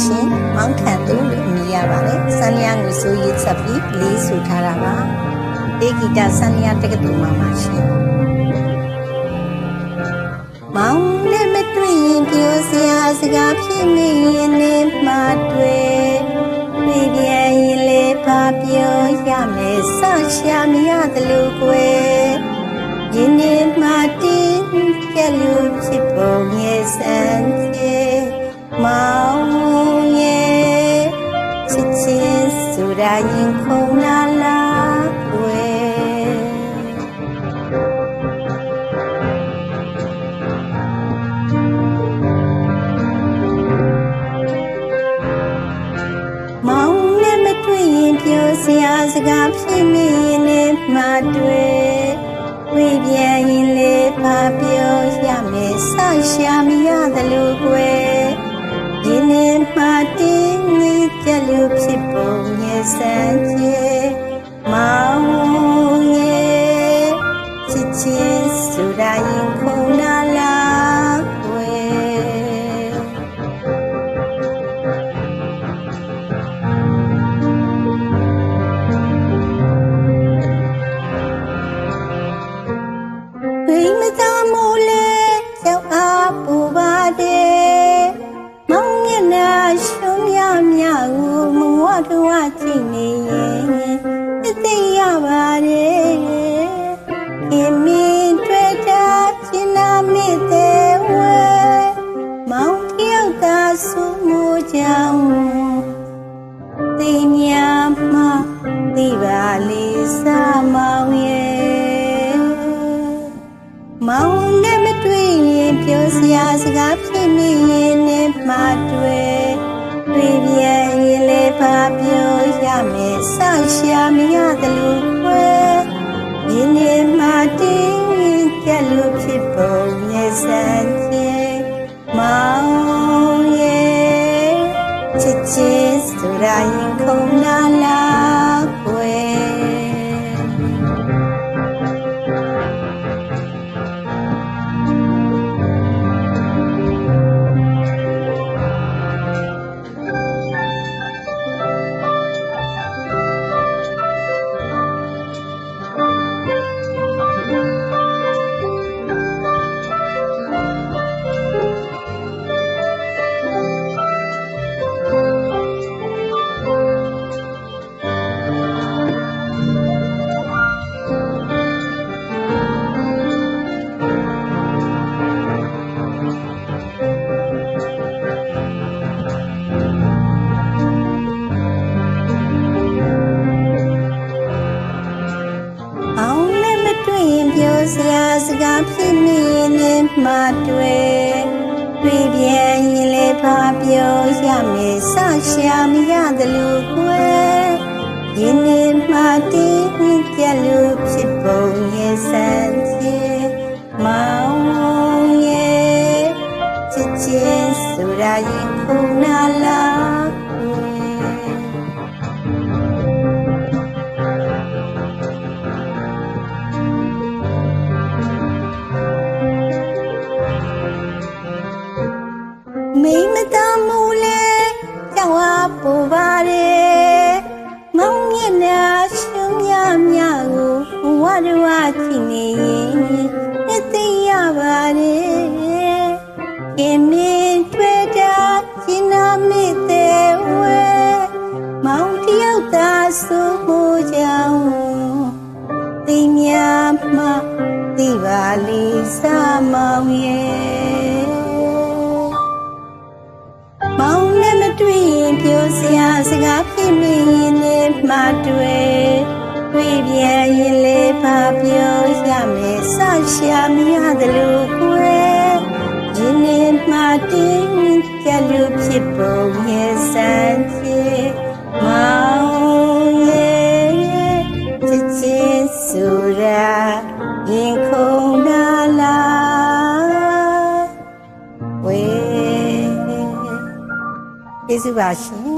ရှင်မောင်ခန့်သူလို့အမည်ရပါတယ်စန္ဒယာငွေဆိုးရေးဆက်ပြီးလေးဆိုထားတာပါတေဂီတာစန္ဒယာတက္ကသိုလ်မှာပါရှင်မောင်နဲ့မတွေ့ရင်ပြောစရာစကားဖြစ်နေရင်လည်းမှတွေ့ပြန်ရင်လည်းဘာပြောရမယ်စရှာမရသလိုကွယ်ယင်းနေမှတင်းကြလို့ဖြစ်ပုံရဲ့စံသေးမောင်ရဲ့ချစ်ချင်းဆိုတာရင်ခုန်လာလားကွယ်မောင်နဲ့မတွေ့ရင်ပြောစရာစကားဖြစ်မိရင်လည်းမှတွေ့ပြန်ရင်လည်းဘာပြောရမယ်စရှာမရသလိုကွယ်ဒီနေ့မှတင်းနေကြလို့ဖြစ်ပုံရဲ့စံသေးမောင်ရဲ့ချစ်ချင်းဆိုတာရင်ခုန်လာလားကွယ်ဘိမသာမိုးလေရောက်အားပူပါတယ်မောင်မျက်နှာရှုံးရမြကိုမဝတော့ကြည့်နေရင်သိရပါတယ်ခင်မင်းတွေ့တာချင်နာမိတဲ့ဝဲမောင်တယောက်သာဆူမိုးကြောင်သိများမှသိပါလေစာမောင်ရဲ့မောင်နဲ့မတွေ့ရင်ပြောစရာစကားဖြစ်မိရင်လည်းမှတွေ့ပြန်ရင်လည်းဘာပြောရမယ်စရှာမရသလိုခွဲဒီနေ့မှတင်းကြလို့ဖြစ်ပုံရဲ့စံချင်းမောင်ရဲ့ချစ်ချင်းဆိုတာရင်ခုန်လာလားကွယ်စရာစကားဖြစ်မိရင်လည်းမှတွေ့ပြန်ရင်လည်းဘာပြောရမယ်စရှာမရသလိုကွယ်ဒီနေ့မှတင်းကြလို့ဖြစ်ပုံရဲ့စံသေးမောင်ရဲ့ချစ်ချင်းဆိုတာရင်ခုန်လာလားမိမသားမူလဲကြောက်အားပူပါတယ်မောင်မျက်နှာရှုံးမြမြကိုဝါရဝချီနေရင်သိရပါတယ်ခင်မင်းတွေ့တာရှင်းနာမိတဲ့ဝဲမောင်တယောက်သာဆိုမိုးကြောင်သိများမှသိပါလိစာမောင်ရဲ့မောင်နဲ့မတွေ့ရင်ပြောစရာစကားဖြစ်မိရင်လည်းမှတွေ့ပြန်ရင်လည်းဘာပြောရမယ်စရှာမရသလိုကွယ်ဒီနေ့မှတင်းကြလို့ဖြစ်ပုံရဲ့စံသေးမောင်ရဲ့ချစ်ချင်းဆိုတာရင်ခုန်လာလားဝေကျေးဇူးပါရှင်